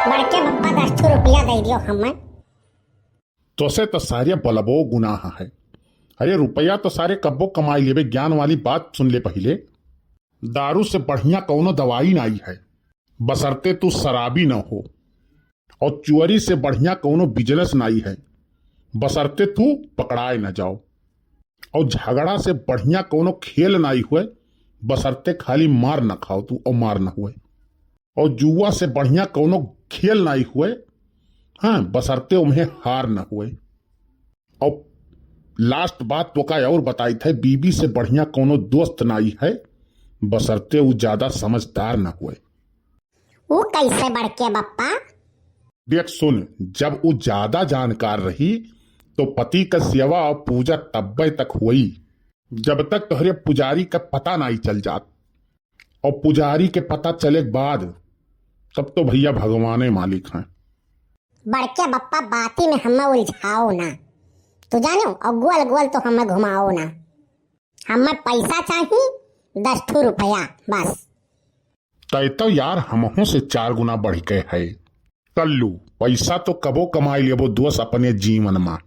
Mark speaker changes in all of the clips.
Speaker 1: बड़के पप्पा 10 रुपया दे दियो हमें।
Speaker 2: तो से तो सारे बलबो गुनाह है। अरे रुपया तो सारे कब्बो कमाई लेबे। ज्ञान वाली बात सुन ले पहले। दारू से बढ़िया कौनो दवाई नहीं है, बसरते तू शराबी न हो। और चुअरी से बढ़िया कौनो बिजनेस नहीं है, बसरते तू पकड़ाए न जाओ। और झगड़ा से बढ़िया कौनो खेल नहीं हुए, बसरते खाली मार न खाओ तू और मार न हुए। और जुआ से बढ़िया कौनो खेल नहीं हुए, हाँ, बसरते उन्हें हार न हुए। और लास्ट बात तो का और बताई थे, बीबी से बढ़िया कौनो दोस्त नहीं है, बसरते वो ज्यादा समझदार न हुए।
Speaker 1: वो कैसे बड़के बप्पा?
Speaker 2: देख सुन, जब वो ज्यादा जानकार रही तो पति का सेवा और पूजा तब्बे तक हुई जब तक तोहरे पुजारी का पता नहीं चल जात। और पुजारी के पता चले के बाद तब तो भैया भगवाने मालिक हैं।
Speaker 1: बड़के बप्पा बाती में हमें उलझाओ ना, तू जानो, और गोल गोल तो हमें घुमाओ ना। हमें पैसा चाहिए 10 रुपया बस।
Speaker 2: तय तो यार हमहों से 4 गुना बढ़ के है। कल्लू पैसा तो कबो कमाई लेबो दोस्त अपने जीवन में।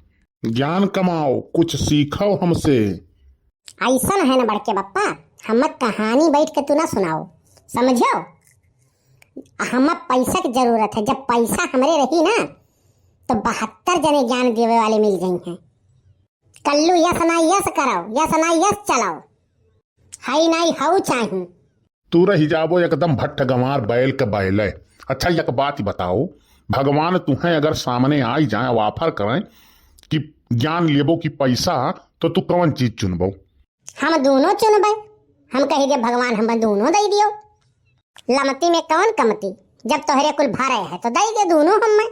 Speaker 2: ज्ञान कमाओ, कुछ सीखो हमसे।
Speaker 1: ऐसा है ना बड़के बप्पा, हमें कहानी बैठ के तू ना सुनाओ, समझो। हमें पैसा की जरूरत है। जब पैसा हमारे रही ना तो 72 जने ज्ञान देवे वाले मिल गए हैं। कल्लू यस ना यस कराओ, यस ना यस चलाओ, हाई नहीं हाउ चाहिए।
Speaker 2: तू रही जाबो एकदम भट्ट गंवार बैल के बैल। अच्छा एक बात बताओ, भगवान तुम्हें अगर सामने आई जाए ऑफर करें कि ज्ञान लेबो कि पैसा, तो तू कौन चीज चुनबो?
Speaker 1: हम दोनों चुनबे। हम कहेंगे भगवान हमें दोनों दे दियो। लमती में कौन कमती, जब तोहरे कुल भरे है तो दे दे दोनों हमें।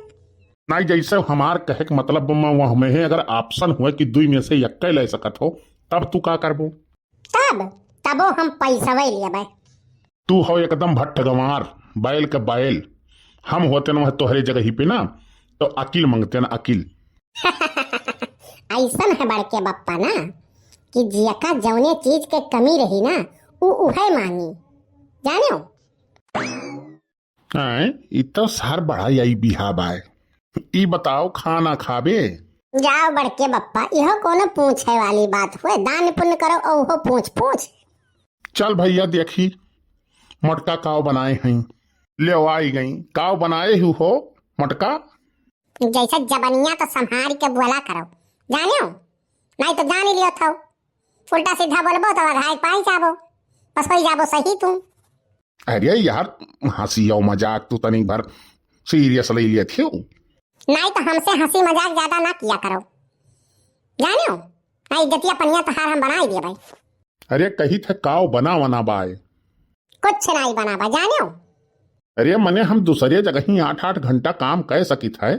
Speaker 2: नहीं, जैसे हमार कहे के मतलब हमें अगर ऑप्शन हुए कि 2 में से एक ले सकत हो, तब तू का करबो?
Speaker 1: तबो हम पैसा वही लेबे।
Speaker 2: तू हो एकदम भट्ट गंवार बैल के बैल। हम होते ना तोहरे जगह ही पे ना तो अकील मांगते ना, अकील।
Speaker 1: ऐसा है बड़के बप्पा ना कि जियका जौने चीज के कमी रही ना वो उहे मांगी, जानो।
Speaker 2: ई तो सार बड़ा यही बिहाव है। ई बताओ खाना खाबे?
Speaker 1: जाओ बड़के बप्पा, यह कोनो पूछे वाली बात हुए। दान पुण्य करो और वो पूछ पूछ।
Speaker 2: चल भैया देखी मटका काव बनाए हैं, ले आई गई। काव बनाए ही हो मटका?
Speaker 1: जैसा जबनिया तो संभाल के बोला करो, जानो, नहीं तो जान ही लियो था। उल्टा सीधा बोलबो तो घाय पाई जाबो, बस होई जाबो सही तुम।
Speaker 2: अरे यार हंसी और मजाक तू तनी भर सीरियस ले लिया थियो।
Speaker 1: नहीं तो हमसे हंसी मजाक ज्यादा ना किया करो, जानो। नहीं इज्जतिया पनिया तो हार हम बना ही दिए भाई।
Speaker 2: अरे कही थे काव बना बाय,
Speaker 1: कुछ नहीं बना बा, जानो।
Speaker 2: अरे मने हम दूसरे जगह ही 8-8 घंटा काम कर सकी थे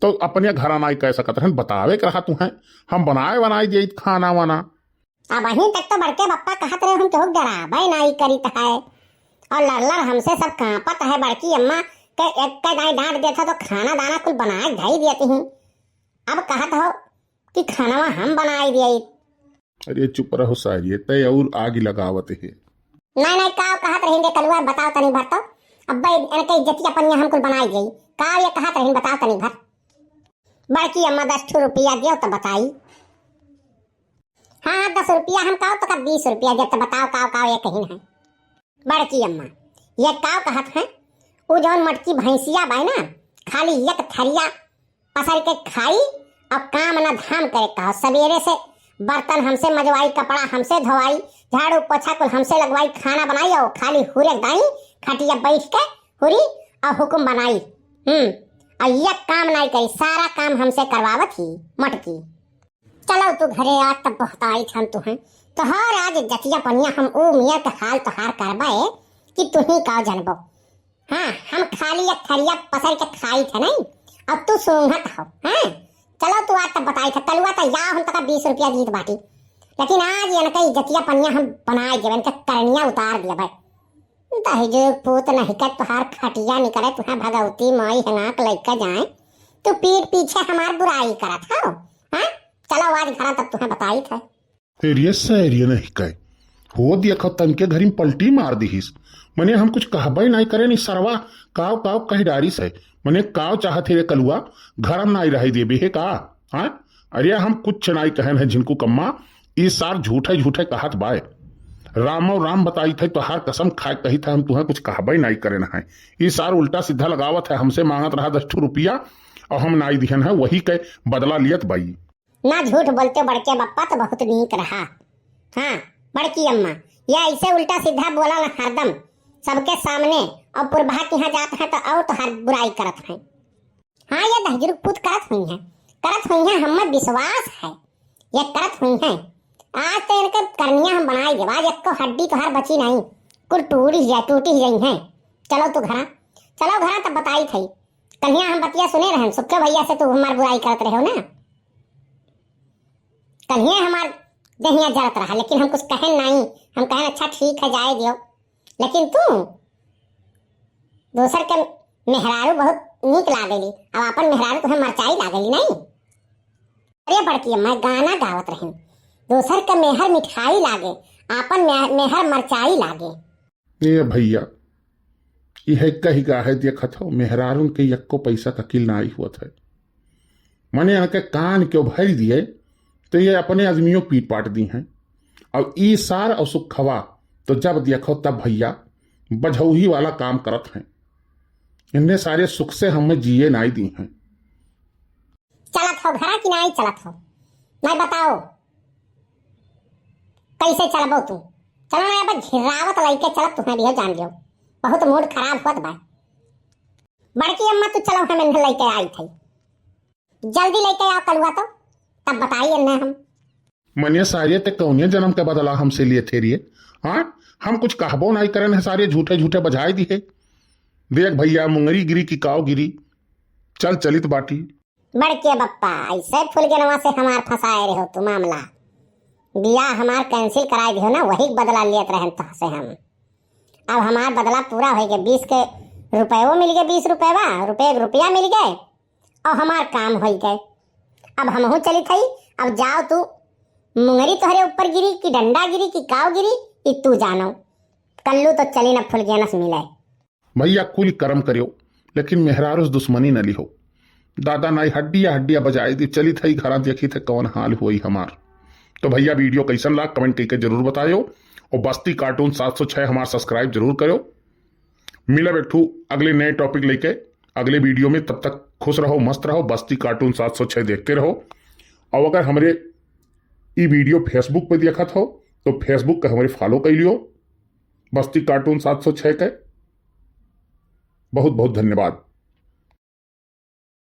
Speaker 2: तो अपने घर नहीं कह सकत रहन, बतावे के रहा तुम्हें हम बनाए दिए खाना वाना।
Speaker 1: अब वहीं तक तो बड़के बप्पा कहत रहे हम तो डराबे नहीं करीत है। और लड़ हमसे सब कांपत है। बड़की अम्मा के एक का दाई डांट देता तो खाना दाना कुल बनाए धई देती हूँ। अब कहत हो कि खाना हम बनाई दिए।
Speaker 2: अरे चुप रहो सारी, तय और आग लगावत है।
Speaker 1: नहीं का कहत रही कलुआ, बताओ तनी भर तो। अब इनके इज्जतिया पनिया हम कुल बनाई गई का ये कहत रही, बताओ तनी भर। बड़की अम्मा 10 रुपया दियो तो बताई। हाँ 10 रुपया हम काव तो 20 रुपया जब तो बताओ काव ये कहीं है। बड़की अम्मा ये काव कहत है, वो जौन मटकी भैंसिया बाई ना खाली एक थरिया पसर के खाई और काम न धाम करे कहो। सवेरे से बर्तन हमसे मजवाई, कपड़ा हमसे धोवाई, झाड़ू पोछा कुल हमसे लगवाई, खाना बनाई और खाली हुरे दाई खटिया बैठ के हुरी और हुकुम बनाई। और ये काम नहीं करी, सारा काम हमसे करवावत ही मटकी। चलो तू घरे आज तब बहुत आई छन तू है तो हर आज जतिया पनिया हम ओ मियाँ के हाल तो हार करवाए कि तू ही का जनबो। हाँ हम खाली एक थरिया पसर के खाई थे नहीं, अब तू सूंघत हो। हाँ चलो तू आज तब बताई था कलुआ तो या हम तक 20 रुपया जीत बाटी, लेकिन आज इनका जतिया पनिया हम बनाए जब इनका करनिया उतार दिया भाई। दहेजो पूत नहीं कर तुहार खटिया निकले, तुहार भगवती माई हनाक लइका जाए तू पीठ पीछे हमार बुराई करत हो। हाँ चलो आज घर तब तुम्हें बताई था।
Speaker 2: एरिया से एरिया नहीं कहे हो देखो तन के घर में पलटी मार दी मने हम कुछ कहबे नहीं करे नी सरवा काव काव कही डारिस है। मने काव चाहते रे कलुआ घरम ना रही देबे है का। हाँ अरे हम कुछ नहीं कहन है जिनको कम्मा इस सार झूठे झूठे कहत बाय। रामो राम बताई थे तो हर कसम खाए कही था हम तुम्हें कुछ कहबे नहीं करे न है। इस सार उल्टा सीधा लगावत है हमसे मांगत रहा 10 रुपया और हम नाई दिहन है वही के बदला लियत बाई।
Speaker 1: ना झूठ बोलते बड़के बप्पा तो बहुत नीक रहा। हाँ बड़की अम्मा या ऐसे उल्टा सीधा बोला ना हरदम सबके सामने और पुरभा के यहाँ जात है तो और तो हर बुराई करत है। हाँ ये दहजरुक पुत करत हुई है हमें विश्वास है ये करत हुई है। आज तो इनके करनिया हम बनाई दे आज एक हड्डी तो हर बची नहीं कुल टूटी ही है। चलो घरा तब बताई थी कन्या हम बतिया सुने रहे सुखे भैया से तू हमार बुराई करत रहे हो ना। कन्या हमार दहिया जरत रहा लेकिन हम कुछ कहन नहीं हम कहन अच्छा ठीक है जाए दियो। लेकिन तू दोसर के मेहरारू बहुत नीक लागेली अब अपन मेहरारू तुम्हें मरचाई लागेली नहीं। अरे बड़की मैं गाना गावत रही दोसर का मेहर मिठाई लागे आपन मेहर मरचाई लागे।
Speaker 2: ये भैया यह कही गा है देखत हो मेहरारून के यक्को पैसा का किल ना आई हुआ था। मने इनके कान क्यों भर दिए तो ये अपने आदमियों पीट पाट दी हैं। और ई सार और सुखवा तो जब देखो तब भैया बझौही वाला काम करत हैं। इनने सारे सुख से हमें जिए नाई दी हैं।
Speaker 1: चलत हो घरा की नाई चलत हो मैं बताओ कैसे चलबो तू। चलो ना अब घिरावत लइके चलत तुम्हें भी जान लियो बहुत मूड खराब होत बा। बड़की अम्मा तू चलो हमें लेके आई थी जल्दी लेके आओ कलुआ तो तब बताइए ना हम।
Speaker 2: मनिया सारे ते कौनिया जन्म के बदला हमसे लिए थे रिए। हाँ हम कुछ कहबो नहीं करन है सारे झूठे झूठे बजाए दिए। देख भैया मुंगरी गिरी की काव गिरी चल चलित बाटी।
Speaker 1: बड़के बप्पा ऐसे फूल के नवा से हमार फंसाए रहे हो तू मामला बिया हमार कैंसिल कराए दियो ना वही बदला लियत रहन तो से हम। अब हमार बदला पूरा हो गया 20 के रुपये मिल गए 20 रुपया मिल गए और हमार काम हो गए। अब हमहू चली थी अब जाओ तू मुंगरी तोहरे ऊपर गिरी कि डंडा गिरी कि काव गिरी कि तू जानो कल्लू तो चली न फुल गया न मिले।
Speaker 2: भैया कुल कर्म करियो लेकिन मेहरारूस दुश्मनी न लिहो। दादा नाई हड्डिया बजाई दी चली थी घरा देखी थे कौन हाल हुई हमार। तो भैया वीडियो कैसन लगा कमेंट करके जरूर बतायो और बस्ती कार्टून 706 हमार सब्सक्राइब जरूर करो। मिला बैठू अगले नए टॉपिक लेके अगले वीडियो में तब तक खुश रहो मस्त रहो बस्ती कार्टून 706 देखते रहो। और अगर हमारे ये वीडियो फेसबुक पे देखा हो तो फेसबुक का हमारे फॉलो कर लियो बस्ती कार्टून 706 के। बहुत बहुत धन्यवाद।